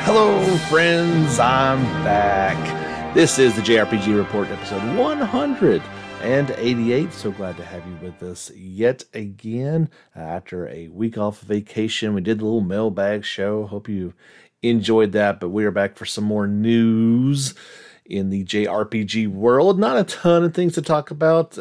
Hello, friends. I'm back. This is the JRPG Report, episode 188. So glad to have you with us yet again. After a week off of vacation, we did a little mailbag show. Hope you enjoyed that, but we are back for some more news in the JRPG world. Not a ton of things to talk about.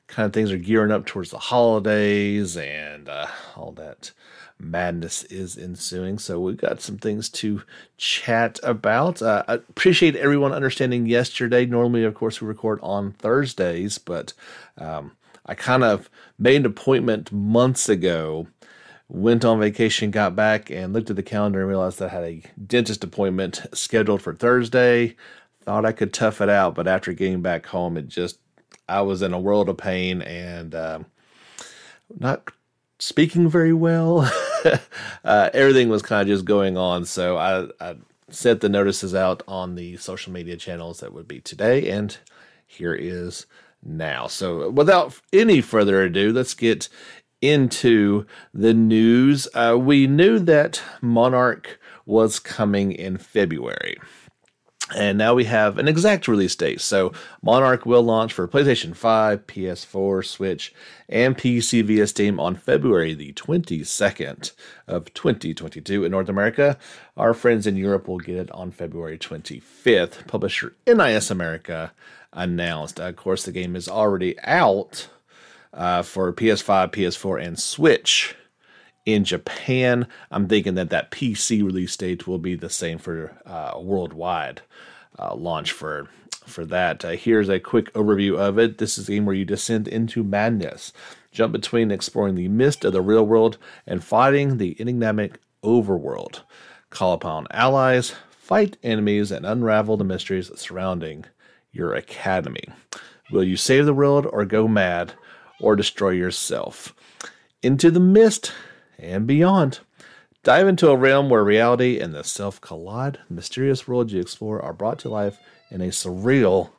Kind of things are gearing up towards the holidays and all that madness is ensuing. So we've got some things to chat about. I appreciate everyone understanding yesterday. Normally, of course, we record on Thursdays, but I kind of made an appointment months ago, went on vacation, got back, and looked at the calendar and realized that I had a dentist appointment scheduled for Thursday. Thought I could tough it out, but after getting back home, I was in a world of pain and not speaking very well. Everything was kind of just going on. So I sent the notices out on the social media channels that would be today. And here is now. So without any further ado, let's get into the news. We knew that Monark was coming in February. And now we have an exact release date. So Monark will launch for PlayStation 5, PS4, Switch, and PC via Steam on February the 22nd of 2022 in North America. Our friends in Europe will get it on February 25th. Publisher NIS America announced. Of course, the game is already out for PS5, PS4, and Switch. In Japan, I'm thinking that PC release date will be the same for worldwide launch for that. Here's a quick overview of it. This is a game where you descend into madness, jump between exploring the mist of the real world and fighting the enigmatic overworld. Call upon allies, fight enemies, and unravel the mysteries surrounding your academy. Will you save the world or go mad or destroy yourself? Into the mist and beyond. Dive into a realm where reality and the self collide. The mysterious worlds you explore are brought to life in a surreal,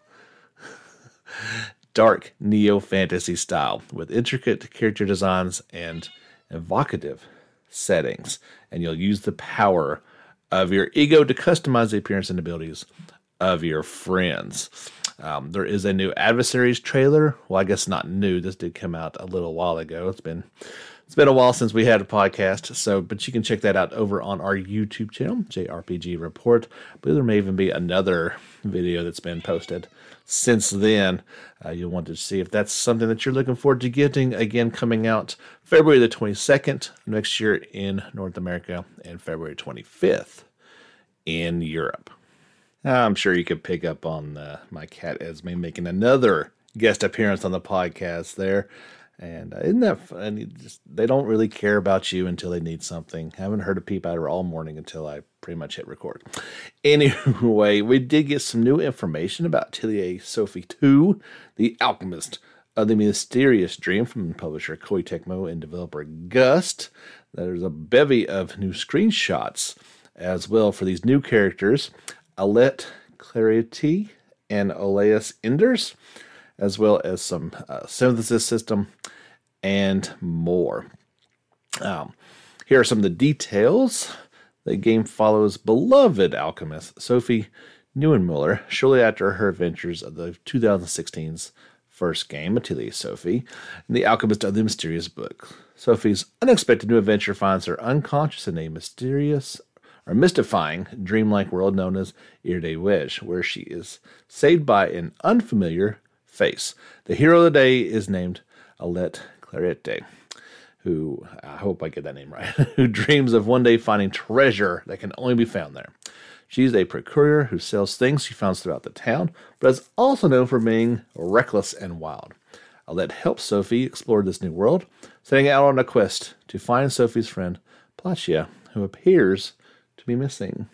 dark neo-fantasy style with intricate character designs and evocative settings. And you'll use the power of your ego to customize the appearance and abilities of your friends. There is a new Adversaries trailer. Well, I guess not new. This did come out a little while ago. It's been a while since we had a podcast, but you can check that out over on our YouTube channel, JRPG Report. I believe there may even be another video that's been posted since then. You'll want to see if that's something that you're looking forward to getting. Again, coming out February the 22nd next year in North America and February 25th in Europe. I'm sure you could pick up on my cat Esme making another guest appearance on the podcast there. And isn't that fun? They don't really care about you until they need something. I haven't heard a peep out of her all morning until I pretty much hit record. Anyway, we did get some new information about Atelier Sophie 2, The Alchemist of the Mysterious Dream from publisher Koei Tecmo and developer Gust. There's a bevy of new screenshots as well for these new characters, Alette Clarity and Olaus Enders, as well as some synthesis system and more. Here are some of the details. The game follows beloved alchemist Sophie Neuenmuller shortly after her adventures of the 2016's first game, Atelier Sophie, and the Alchemist of the Mysterious Book. Sophie's unexpected new adventure finds her unconscious in a mystifying, dreamlike world known as Erde Wedge, where she is saved by an unfamiliar face. The hero of the day is named Alette Clarete, who, I hope I get that name right, who dreams of one day finding treasure that can only be found there. She's a procurer who sells things she finds throughout the town, but is also known for being reckless and wild. Alette helps Sophie explore this new world, setting out on a quest to find Sophie's friend, Placia, who appears to be missing.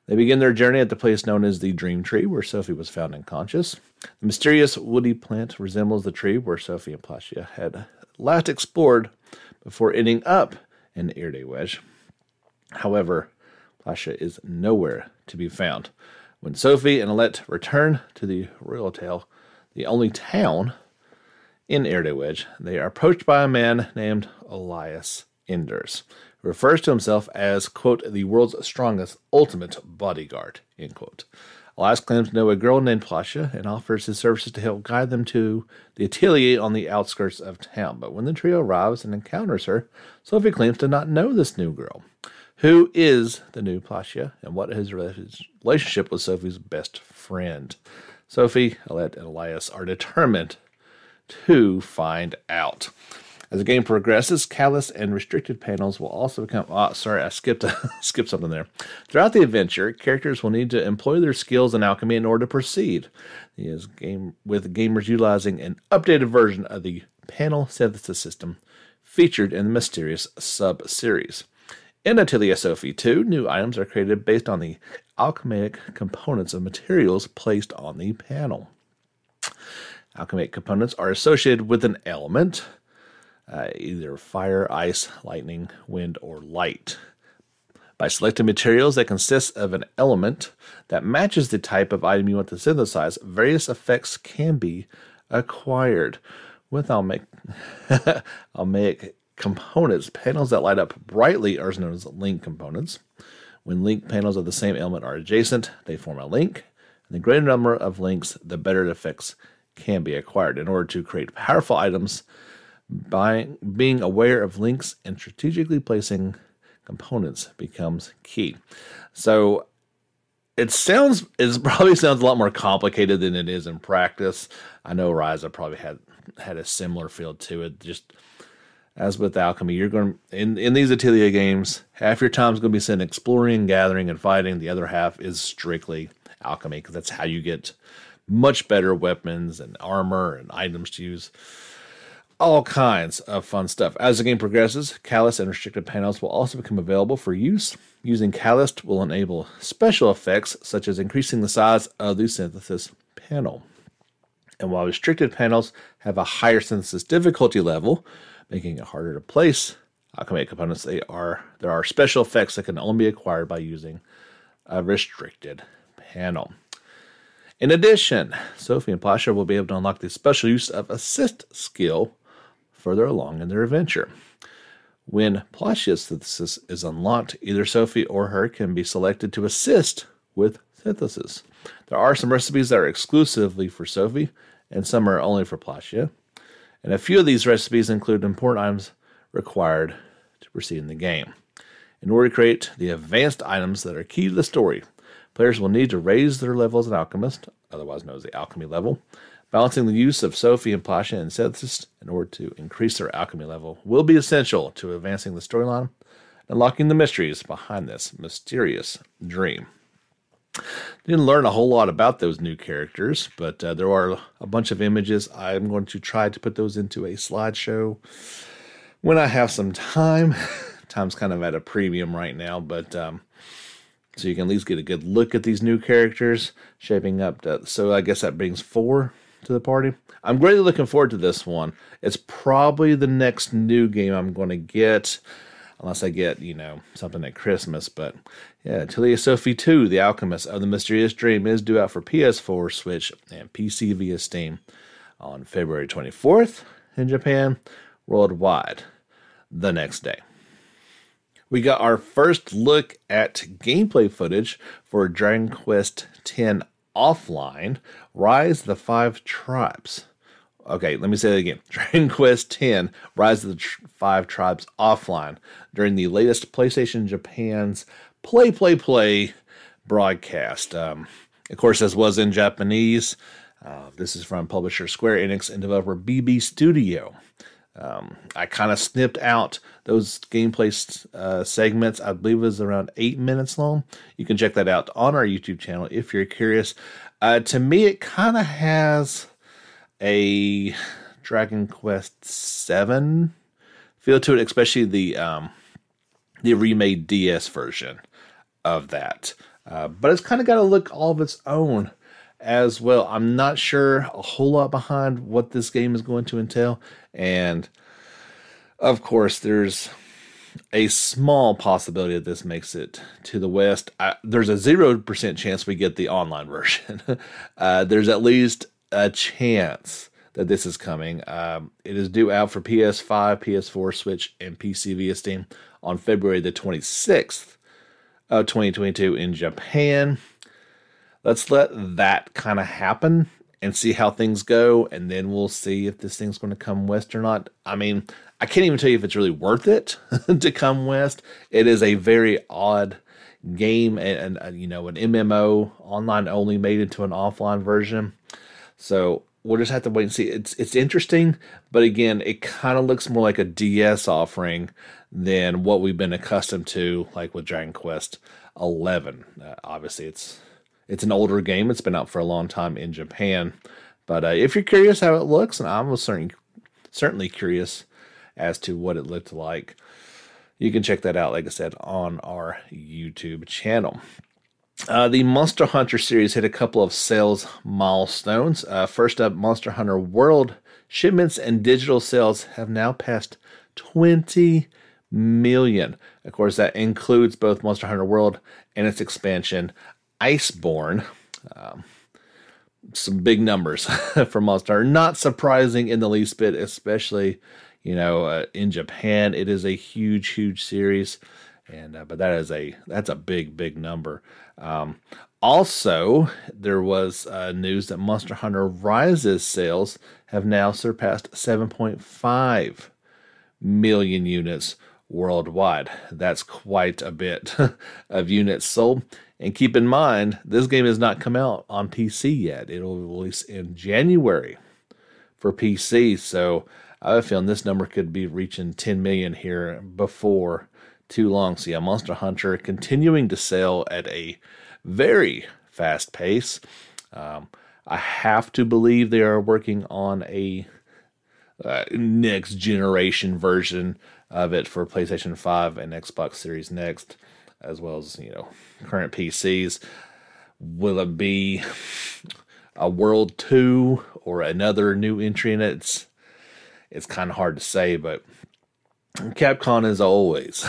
They begin their journey at the place known as the Dream Tree, where Sophie was found unconscious. The mysterious woody plant resembles the tree where Sophie and Placia had last explored before ending up in Erde Wedge. However, Placia is nowhere to be found. When Sophie and Alette return to the Royal Tale, the only town in Erde Wedge, they are approached by a man named Olaus Enders. He refers to himself as, quote, the world's strongest ultimate bodyguard, end quote. Elias claims to know a girl named Placia and offers his services to help guide them to the Atelier on the outskirts of town. But when the trio arrives and encounters her, Sophie claims to not know this new girl. Who is the new Placia, and what is his relationship with Sophie's best friend? Sophie, Alette, and Elias are determined to find out. As the game progresses, callous and restricted panels will also become... Oh, sorry, I skipped something there. Throughout the adventure, characters will need to employ their skills in alchemy in order to proceed. With gamers utilizing an updated version of the panel synthesis system featured in the Mysterious sub-series. In Atelier Sophie 2, new items are created based on the alchemic components of materials placed on the panel. Alchemic components are associated with an element, either fire, ice, lightning, wind, or light. By selecting materials that consist of an element that matches the type of item you want to synthesize, various effects can be acquired. With alchemic components, panels that light up brightly are known as link components. When link panels of the same element are adjacent, they form a link. And the greater number of links, the better the effects can be acquired. In order to create powerful items, being aware of links and strategically placing components becomes key. So it probably sounds a lot more complicated than it is in practice. I know Ryza probably had a similar feel to it. Just as with alchemy, you're going to, in these Atelier games, half your time is going to be spent exploring, gathering, and fighting. The other half is strictly alchemy, because that's how you get much better weapons and armor and items to use. All kinds of fun stuff. As the game progresses, callous and restricted panels will also become available for use. Using calloused will enable special effects, such as increasing the size of the synthesis panel. And while restricted panels have a higher synthesis difficulty level, making it harder to place alchemic components, there are special effects that can only be acquired by using a restricted panel. In addition, Sophie and Placia will be able to unlock the special use of assist skill further along in their adventure. When Placia's synthesis is unlocked, either Sophie or her can be selected to assist with synthesis. There are some recipes that are exclusively for Sophie, and some are only for Placia. And a few of these recipes include important items required to proceed in the game. In order to create the advanced items that are key to the story, players will need to raise their level as an alchemist, otherwise known as the alchemy level. Balancing the use of Sophie and Placia in synthesis in order to increase their alchemy level will be essential to advancing the storyline and unlocking the mysteries behind this mysterious dream. Didn't learn a whole lot about those new characters, but there are a bunch of images. I'm going to try to put those into a slideshow when I have some time. Time's kind of at a premium right now, but so you can at least get a good look at these new characters shaping up. So I guess that brings 4 to the party. I'm greatly looking forward to this one. It's probably the next new game I'm going to get, unless I get, something at Christmas. But yeah, Atelier Sophie 2, The Alchemist of the Mysterious Dream, is due out for PS4, Switch, and PC via Steam on February 24th in Japan, worldwide the next day. We got our first look at gameplay footage for Dragon Quest X Offline, Rise of the 5 Tribes. Okay, let me say that again. Dragon Quest X, Rise of the 5 Tribes Offline, during the latest PlayStation Japan's Play broadcast. Of course, this was in Japanese. This is from publisher Square Enix and developer BB Studio. I kind of snipped out those gameplay segments. I believe it was around 8 minutes long. You can check that out on our YouTube channel if you're curious. To me, it kind of has a Dragon Quest VII feel to it, especially the remade DS version of that. But it's kind of got a look all of its own as well. I'm not sure a whole lot behind what this game is going to entail. And of course, there's a small possibility that this makes it to the West. There's a 0% chance we get the online version. There's at least a chance that this is coming. It is due out for PS5, PS4, Switch, and PC via Steam on February the 26th of 2022 in Japan. Let's let that kind of happen and see how things go, and then we'll see if this thing's going to come west or not. I mean, I can't even tell you if it's really worth it to come west. It is a very odd game, and you know, an MMO, online only, made into an offline version. So we'll just have to wait and see. It's interesting, but again, it kind of looks more like a DS offering than what we've been accustomed to, like with Dragon Quest 11. Obviously, it's an older game. It's been out for a long time in Japan. But if you're curious how it looks, and I was certainly curious as to what it looked like, you can check that out, like I said, on our YouTube channel. The Monster Hunter series hit a couple of sales milestones. First up, Monster Hunter World shipments and digital sales have now passed 20 million. Of course, that includes both Monster Hunter World and its expansion, Iceborne. Some big numbers for Monster Hunter. Not surprising in the least bit, especially, you know, in Japan. It is a huge series, and but that's a big number. Also, there was news that Monster Hunter Rise's sales have now surpassed 7.5 million units worldwide. That's quite a bit of units sold. And keep in mind, this game has not come out on PC yet. It'll release in January for PC. So I have a feeling this number could be reaching 10 million here before too long. So yeah, Monster Hunter continuing to sell at a very fast pace. I have to believe they are working on a next generation version of it for PlayStation 5 and Xbox Series Next, as well as, you know, current PCs. Will it be a World 2 or another new entry in it? It's kind of hard to say, but Capcom is always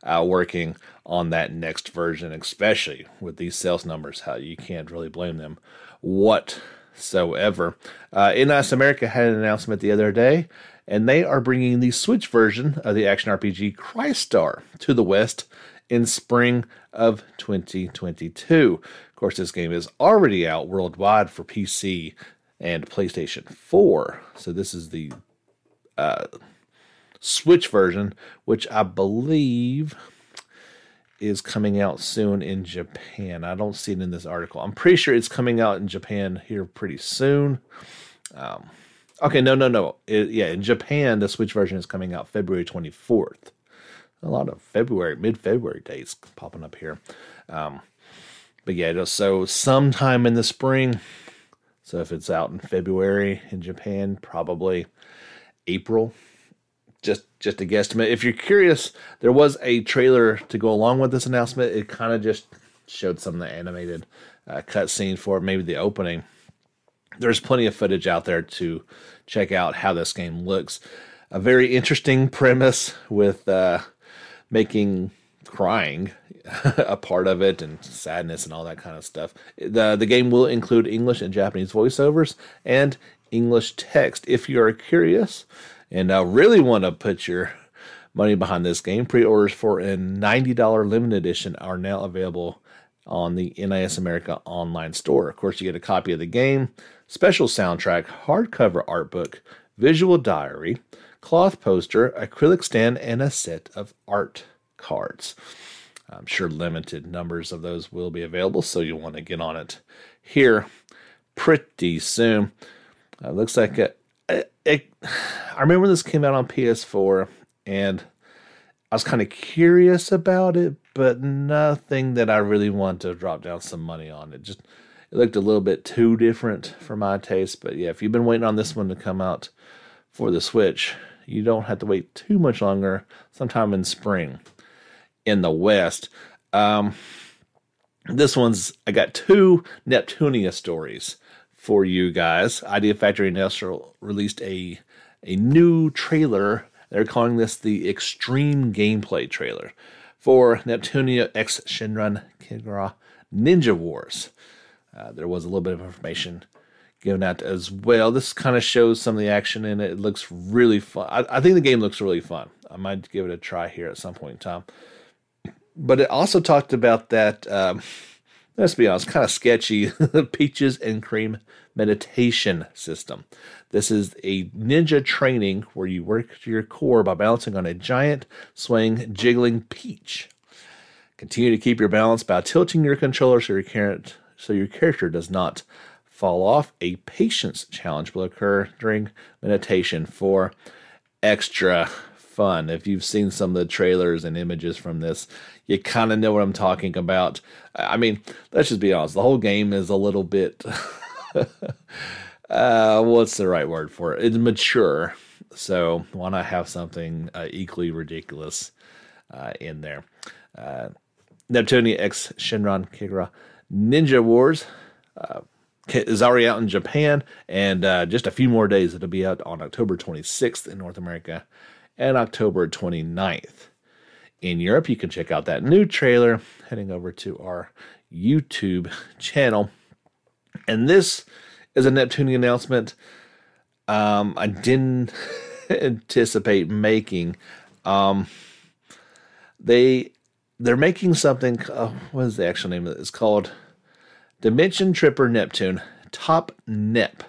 working on that next version, especially with these sales numbers. How you can't really blame them whatsoever. NIS America had an announcement the other day, and they are bringing the Switch version of the action RPG Crystar to the West in spring of 2022. Of course, this game is already out worldwide for PC and PlayStation 4. So this is the Switch version, which I believe is coming out soon in Japan. I don't see it in this article. I'm pretty sure it's coming out in Japan here pretty soon. Okay, no. In Japan, the Switch version is coming out February 24th. A lot of mid-February dates popping up here. But yeah, so sometime in the spring. So if it's out in February in Japan, probably April. Just a guesstimate. If you're curious, there was a trailer to go along with this announcement. It kind of just showed some of the animated cutscene for it, maybe the opening. There's plenty of footage out there to check out how this game looks. A very interesting premise with making crying a part of it, and sadness and all that kind of stuff. The game will include English and Japanese voiceovers and English text. If you are curious and really want to put your money behind this game, pre-orders for a $90 limited edition are now available on the NIS America online store. Of course, you get a copy of the game, special soundtrack, hardcover art book, visual diary, cloth poster, acrylic stand, and a set of art cards. I'm sure limited numbers of those will be available, so you'll want to get on it here pretty soon. Looks like I remember this came out on PS4, and I was kind of curious about it, but nothing that I really want to drop down some money on. It looked a little bit too different for my taste. But yeah, if you've been waiting on this one to come out for the Switch, you don't have to wait too much longer. Sometime in spring in the West. This one's, I got 2 Neptunia stories for you guys. Idea Factory Industrial released a new trailer. They're calling this the Extreme Gameplay trailer for Neptunia X Shinran Kagura Ninja Wars. There was a little bit of information given out as well. This kind of shows some of the action in it. It looks really fun. I think the game looks really fun. I might give it a try here at some point in time. But it also talked about that, let's be honest, kind of sketchy Peaches and Cream meditation system. This is a ninja training where you work to your core by balancing on a giant, swaying, jiggling peach. Continue to keep your balance by tilting your controller so your character does not fall off. A patience challenge will occur during meditation for extra fun. If you've seen some of the trailers and images from this, you kind of know what I'm talking about. I mean, let's just be honest. The whole game is a little bit, what's the right word for it? It's mature. So why not have something equally ridiculous in there? Neptunia X Shinran Kagura Ninja Wars is already out in Japan, and just a few more days it'll be out on October 26th in North America and October 29th in Europe. You can check out that new trailer heading over to our YouTube channel. And this is a Neptunia announcement I didn't anticipate making. They're making something, what is the actual name of it? It's called Dimension Tripper Neptune Top Nep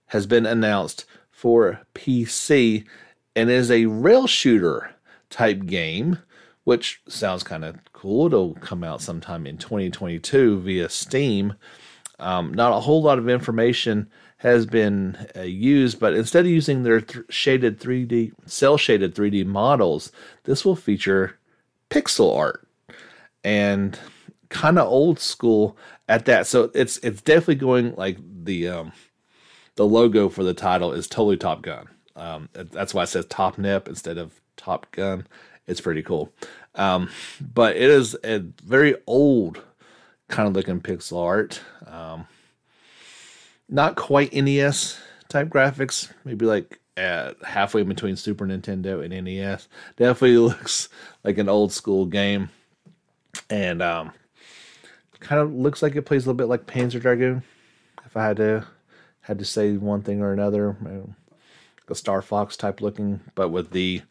has been announced for PC and is a rail shooter type game, which sounds kind of cool. It'll come out sometime in 2022 via Steam. Not a whole lot of information has been used, but instead of using their shaded 3D, cel-shaded 3D models, this will feature pixel art and kind of old school at that. So it's definitely going like the logo for the title is totally Top Gun. That's why it says Top Nep instead of Top Gun. It's pretty cool. But it is a very old kind of looking pixel art. Not quite NES type graphics, maybe like halfway between Super Nintendo and NES. Definitely looks like an old school game. And kind of looks like it plays a little bit like Panzer Dragoon. If I had to say one thing or another, a Star Fox type looking, but with the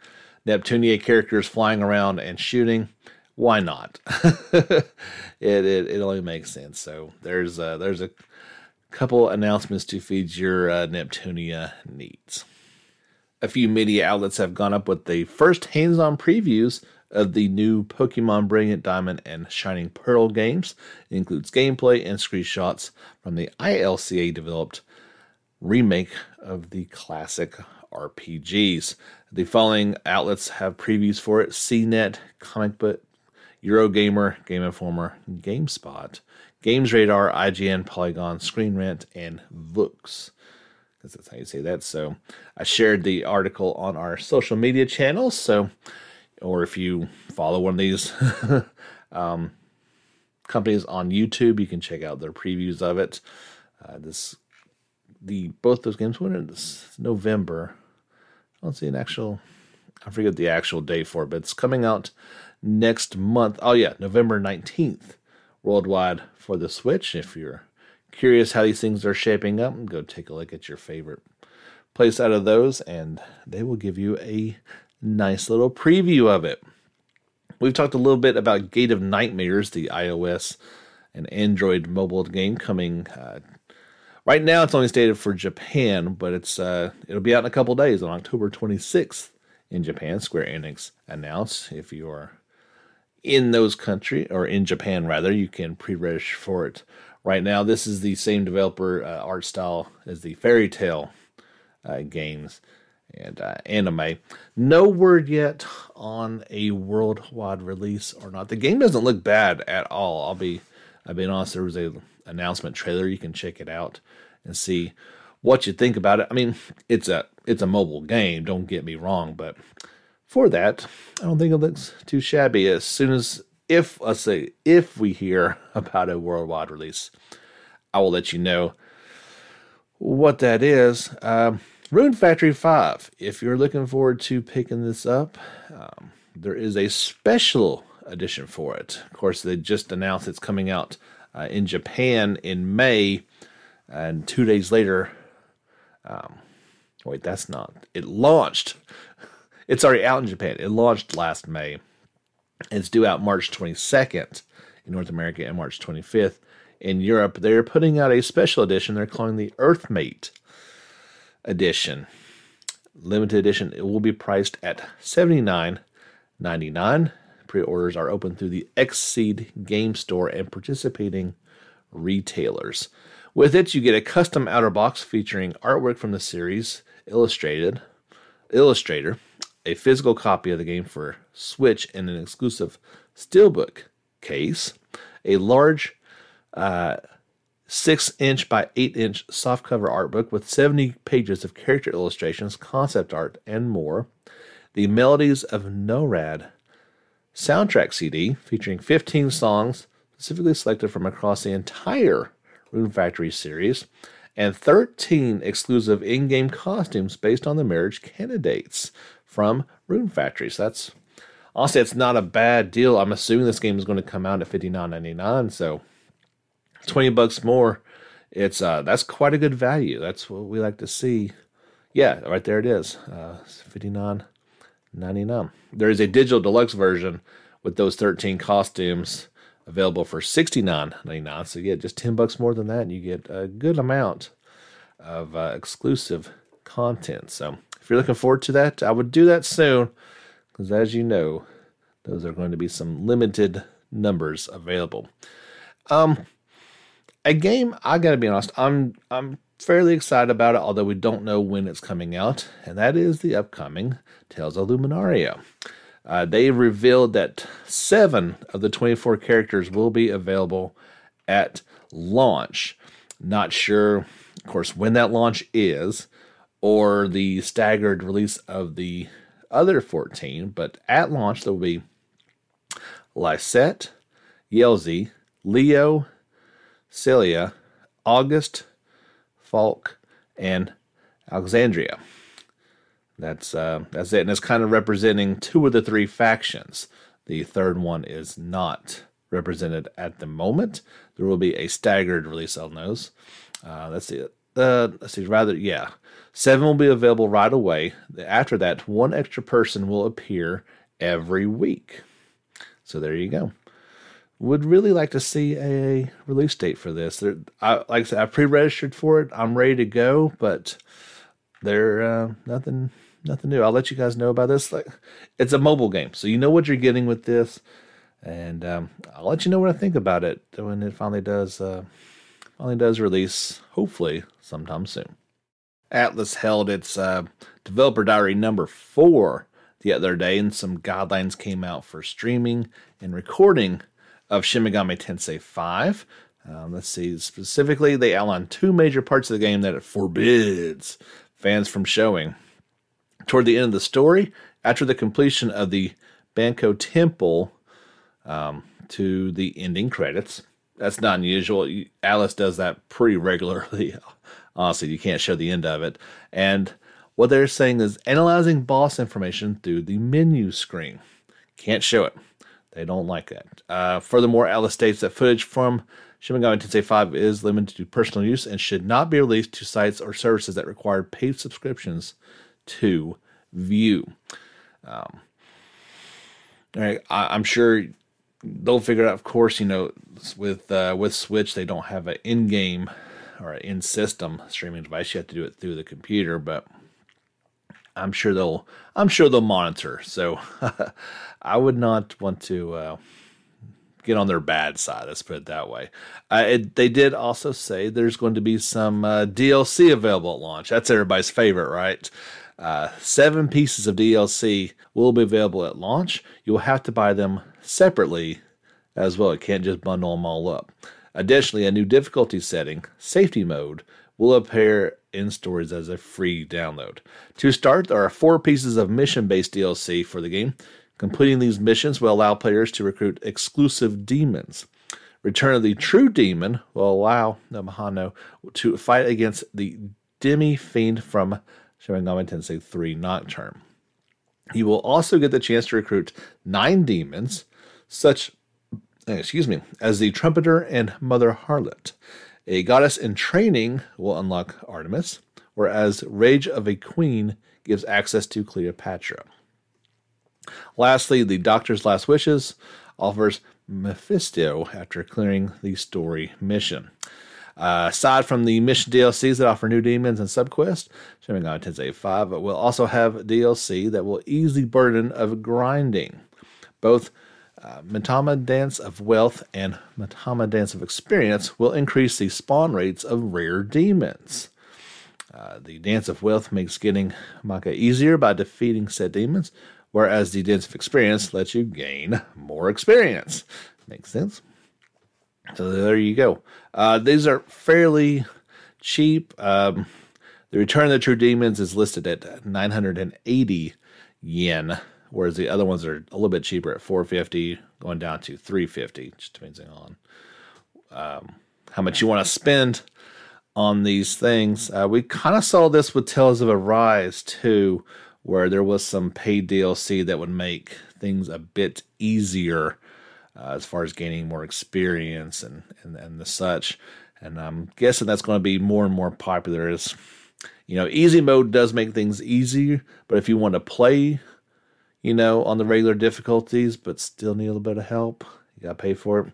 Neptunia characters flying around and shooting, why not? It only makes sense. So there's a couple announcements to feed your Neptunia needs. A few media outlets have gone up with the first hands-on previews of the new Pokemon Brilliant Diamond and Shining Pearl games. It includes gameplay and screenshots from the ILCA-developed remake of the classic RPGs. The following outlets have previews for it: CNET, Comic Book, Eurogamer, Game Informer, GameSpot, Games Radar, IGN, Polygon, Screen Rant, and Vooks. That's how you say that. So I shared the article on our social media channels. So, or if you follow one of these companies on YouTube, you can check out their previews of it. Both those games went in November. I don't see an actual, I forget the actual date for it, but it's coming out next month. Oh yeah, November 19th worldwide for the Switch. If you're curious how these things are shaping up, go take a look at your favorite place out of those, and they will give you a nice little preview of it. We've talked a little bit about Gate of Nightmares, the iOS and Android mobile game coming. Right now, it's only stated for Japan, but it'll be out in a couple days on October 26th in Japan. Square Enix announced. If you are in those countries, or in Japan rather, you can pre-register for it right now. This is the same developer art style as the Fairy Tail games and anime. No word yet on a worldwide release or not. The game doesn't look bad at all. I'll be honest. There was a announcement trailer. You can check it out and see what you think about it. I mean, it's a mobile game. Don't get me wrong, but for that, I don't think it looks too shabby. As soon as if we hear about a worldwide release, I will let you know what that is. Rune Factory 5. If you're looking forward to picking this up, there is a special edition for it. Of course, they just announced it's coming out in Japan in May. And 2 days later, wait, that's not, it launched. It's already out in Japan. It launched last May. It's due out March 22nd in North America and March 25th in Europe. They're putting out a special edition. They're calling the Earthmate edition. Limited edition. It will be priced at $79.99. Pre-orders are open through the Xseed Game Store and participating retailers. With it, you get a custom outer box featuring artwork from the series, Illustrator, a physical copy of the game for Switch in an exclusive steelbook case, a large 6-inch by 8-inch softcover art book with 70 pages of character illustrations, concept art, and more, the Melodies of NORAD soundtrack CD featuring 15 songs specifically selected from across the entire Rune Factory series, and 13 exclusive in-game costumes based on the marriage candidates from Rune Factory. So that's, honestly, it's not a bad deal. I'm assuming this game is going to come out at $59.99, so $20 more. It's that's quite a good value. That's what we like to see. Yeah, right there it is. $59.99. There is a digital deluxe version with those 13 costumes available for $69.99. So yeah, just $10 more than that, and you get a good amount of exclusive content. So if you're looking forward to that, I would do that soon, because as you know, those are going to be some limited numbers available. A game, I gotta be honest, I'm fairly excited about it, although we don't know when it's coming out, and that is the upcoming Tales of Luminaria. They revealed that 7 of the 24 characters will be available at launch. Not sure, of course, when that launch is, or the staggered release of the other 14, but at launch there will be Lysette, Yelzy, Leo, Celia, August, Falk, and Alexandria. That's it, and it's kind of representing 2 of the 3 factions. The third one is not represented at the moment. There will be a staggered release on those. Let's see. 7 will be available right away. After that, 1 extra person will appear every week. So there you go. Would really like to see a release date for this. Like I said, I pre-registered for it. I'm ready to go, but they're nothing new. I'll let you guys know about this. Like, it's a mobile game, so you know what you're getting with this, and I'll let you know what I think about it when it finally does release. Hopefully, sometime soon. Atlas held its developer diary number 4 the other day, and some guidelines came out for streaming and recording of Shin Megami Tensei 5. Let's see, specifically, they outlined 2 major parts of the game that it forbids fans from showing. Toward the end of the story, after the completion of the Banko Temple to the ending credits. That's not unusual. Atlas does that pretty regularly. Honestly, you can't show the end of it. And what they're saying is analyzing boss information through the menu screen. Can't show it. They don't like that. Furthermore, Atlas states that footage from Shin Megami Tensei 5 is limited to personal use and should not be released to sites or services that require paid subscriptions to view. All right, I'm sure they'll figure it out. Of course, you know, with Switch, they don't have an in-game or an in-system streaming device. You have to do it through the computer, but I'm sure they'll monitor. So I would not want to get on their bad side. Let's put it that way. They did also say there's going to be some DLC available at launch. That's everybody's favorite, right? 7 pieces of DLC will be available at launch. You'll have to buy them separately as well. You can't just bundle them all up. Additionally, a new difficulty setting, Safety Mode, will appear in stores as a free download. To start, there are 4 pieces of mission-based DLC for the game. Completing these missions will allow players to recruit exclusive demons. Return of the True Demon will allow Mahano to fight against the Demi-Fiend from Shin Megami Tensei 3 Nocturne. You will also get the chance to recruit 9 demons, as the Trumpeter and Mother Harlot. A goddess in training will unlock Artemis, whereas Rage of a Queen gives access to Cleopatra. Lastly, the Doctor's Last Wishes offers Mephisto after clearing the story mission. Aside from the mission DLCs that offer new demons and subquests, Shin Megami Tensei 5 will also have DLC that will ease the burden of grinding. Both Mitama Dance of Wealth and Mitama Dance of Experience will increase the spawn rates of rare demons. The Dance of Wealth makes getting Maka easier by defeating said demons, whereas the Dance of Experience lets you gain more experience. Makes sense? So there you go. These are fairly cheap. The Return of the True Demons is listed at 980 yen, whereas the other ones are a little bit cheaper at 450, going down to 350, just depending on how much you want to spend on these things. We kind of saw this with Tales of Arise too, where there was some paid DLC that would make things a bit easier as far as gaining more experience and the such. And I'm guessing that's going to be more and more popular. As easy mode does make things easier, but if you want to play, on the regular difficulties, but still need a little bit of help, you got to pay for it.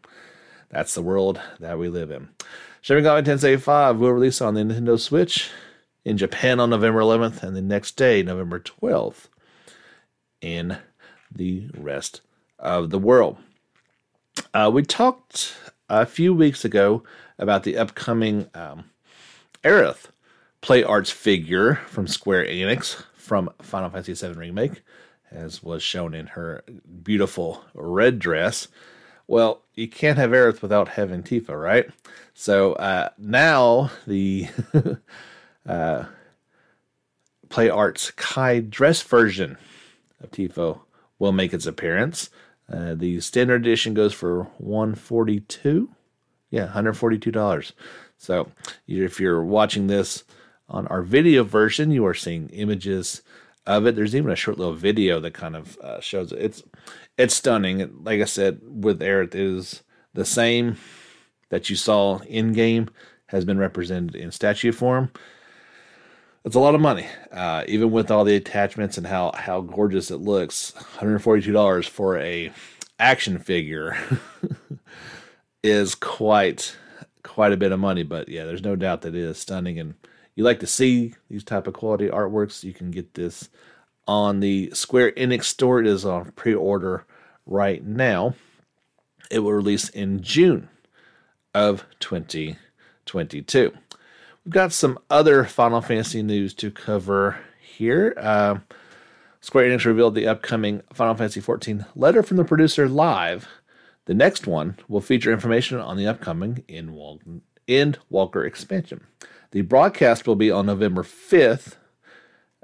That's the world that we live in. Shin Megami Tensei 5 will release on the Nintendo Switch in Japan on November 11th, and the next day, November 12th, in the rest of the world. We talked a few weeks ago about the upcoming Aerith Play Arts figure from Square Enix from Final Fantasy VII Remake, as was shown in her beautiful red dress. Well, you can't have Aerith without having Tifa, right? So now the Play Arts Kai dress version of Tifa will make its appearance. The standard edition goes for $142. Yeah, $142. So if you're watching this on our video version, you are seeing images of it. There's even a short little video that kind of shows it. It's stunning. Like I said, with Aerith, it is the same that you saw in game has been represented in statue form. It's a lot of money, even with all the attachments and how gorgeous it looks. $142 for a action figure is quite a bit of money. But yeah, there's no doubt that it is stunning. And you like to see these type of quality artworks, you can get this on the Square Enix store. It is on pre-order right now. It will release in June of 2022. We've got some other Final Fantasy news to cover here. Square Enix revealed the upcoming Final Fantasy XIV Letter from the Producer Live. The next one will feature information on the upcoming Endwalker expansion. The broadcast will be on November 5th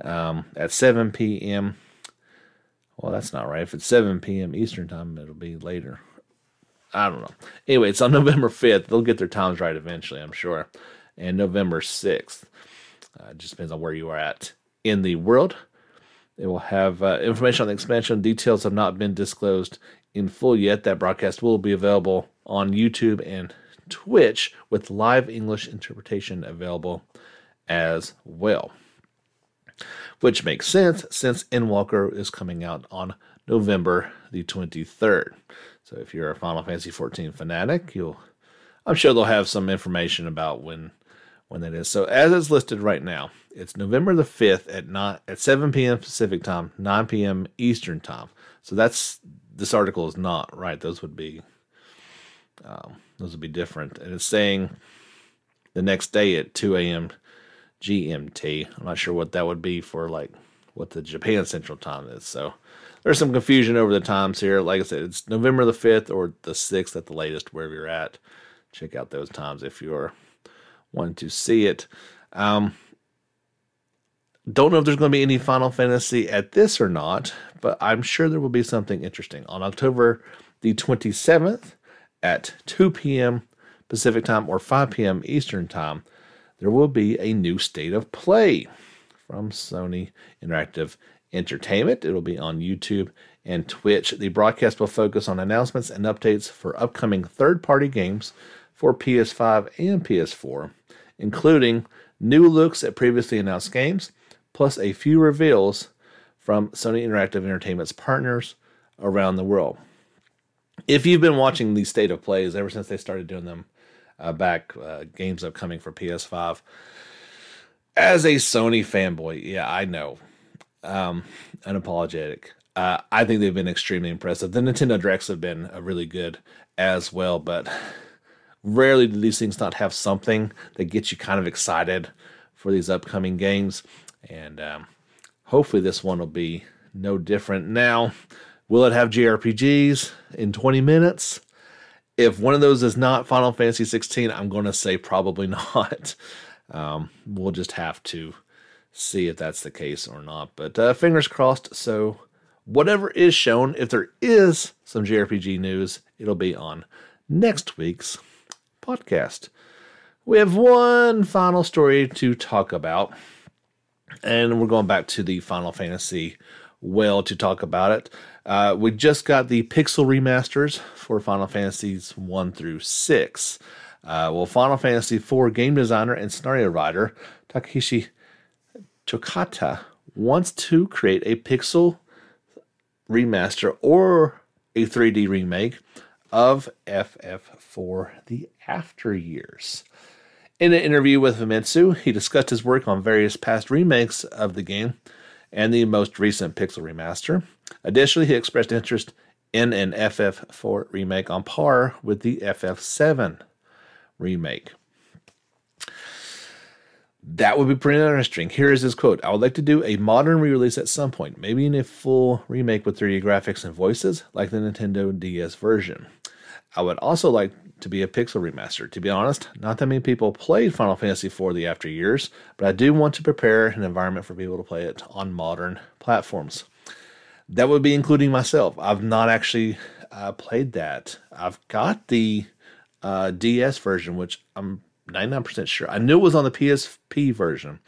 at 7 p.m. Well, that's not right. If it's 7 p.m. Eastern time, it'll be later. I don't know. Anyway, it's on November 5th. They'll get their times right eventually, I'm sure. And November 6th. It just depends on where you are at in the world. It will have information on the expansion. Details have not been disclosed in full yet. That broadcast will be available on YouTube and Twitch with live English interpretation available as well. Which makes sense since Endwalker is coming out on November the 23rd. So if you're a Final Fantasy XIV fanatic, I'm sure they'll have some information about when that is. So as it's listed right now, it's November the 5th at 7 p.m. Pacific time, 9 p.m. Eastern time. So this article is not right. Those would be different. And it's saying the next day at 2 a.m. GMT. I'm not sure what that would be for what the Japan Central Time is. So there's some confusion over the times here. Like I said, it's November the 5th or the 6th at the latest, wherever you're at. Check out those times if you're wanting to see it. Don't know if there's going to be any Final Fantasy at this or not, but I'm sure there will be something interesting. On October the 27th at 2 p.m. Pacific time or 5 p.m. Eastern time, there will be a new State of Play from Sony Interactive Entertainment. It will be on YouTube and Twitch. The broadcast will focus on announcements and updates for upcoming third-party games, for PS5 and PS4, including new looks at previously announced games, plus a few reveals from Sony Interactive Entertainment's partners around the world. If you've been watching these state of plays ever since they started doing them games upcoming for PS5, as a Sony fanboy, yeah, I know, unapologetic. I think they've been extremely impressive. The Nintendo Directs have been really good as well, but rarely do these things not have something that gets you kind of excited for these upcoming games. And hopefully this one will be no different. Now, will it have JRPGs in 20 minutes? If one of those is not Final Fantasy 16, I'm going to say probably not. We'll just have to see if that's the case or not. But fingers crossed. So whatever is shown, if there is some JRPG news, it'll be on next week's podcast. We have one final story to talk about, and we're going back to the Final Fantasy well to talk about it. We just got the pixel remasters for Final Fantasies 1 through 6. Final Fantasy IV game designer and scenario writer Takeshi Tokata wants to create a pixel remaster or a 3D remake of FF4 The After Years. In an interview with Famitsu, he discussed his work on various past remakes of the game and the most recent pixel remaster. Additionally, he expressed interest in an FF4 remake on par with the FF7 remake. That would be pretty interesting. Here is his quote. I would like to do a modern re-release at some point, maybe in a full remake with 3D graphics and voices, like the Nintendo DS version. I would also like to be a pixel remaster. To be honest, not that many people played Final Fantasy IV The After Years, but I do want to prepare an environment for people to play it on modern platforms. That would be including myself. I've not actually played that. I've got the DS version, which I'm 99% sure. I knew it was on the PSP version.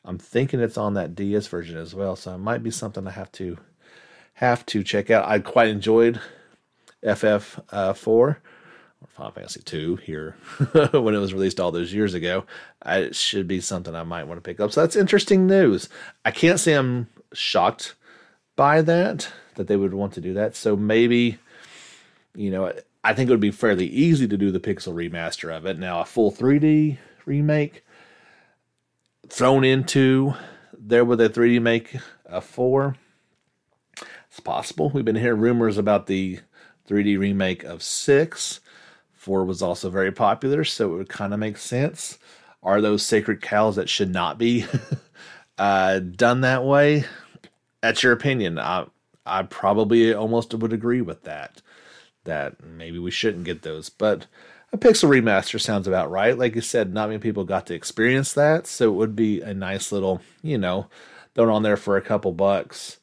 I'm thinking it's on that DS version as well, so it might be something I have to check out. I quite enjoyed FF4 or Final Fantasy 2 here when it was released all those years ago. It should be something I might want to pick up. So that's interesting news. I can't say I'm shocked by that they would want to do that. So maybe, I think it would be fairly easy to do the pixel remaster of it. Now, a full 3D remake thrown into there with a 3D make of 4, it's possible. We've been hearing rumors about the 3D remake of 6. 4 was also very popular, so it would kind of make sense. Are those sacred cows that should not be done that way? That's your opinion. I probably almost would agree with that maybe we shouldn't get those. But a pixel remaster sounds about right. Like you said, not many people got to experience that, so it would be a nice little, thrown on there for a couple bucks.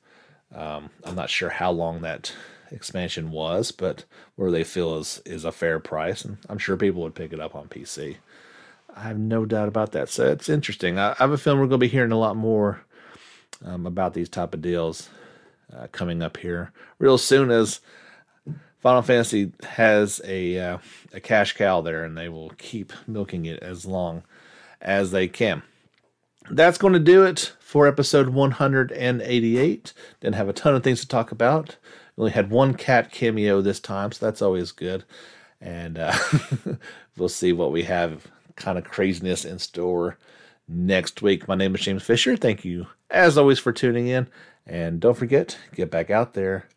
I'm not sure how long that expansion was, but where they feel is a fair price, and I'm sure people would pick it up on PC. I have no doubt about that. So it's interesting. I have a feeling we're going to be hearing a lot more about these type of deals coming up here real soon, as Final Fantasy has a cash cow there, and they will keep milking it as long as they can. That's going to do it for episode 188. Didn't have a ton of things to talk about. We only had one cat cameo this time, so that's always good. And we'll see what we have kind of craziness in store next week. My name is James Fisher. Thank you, as always, for tuning in. And don't forget, get back out there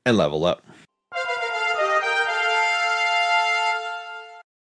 and level up.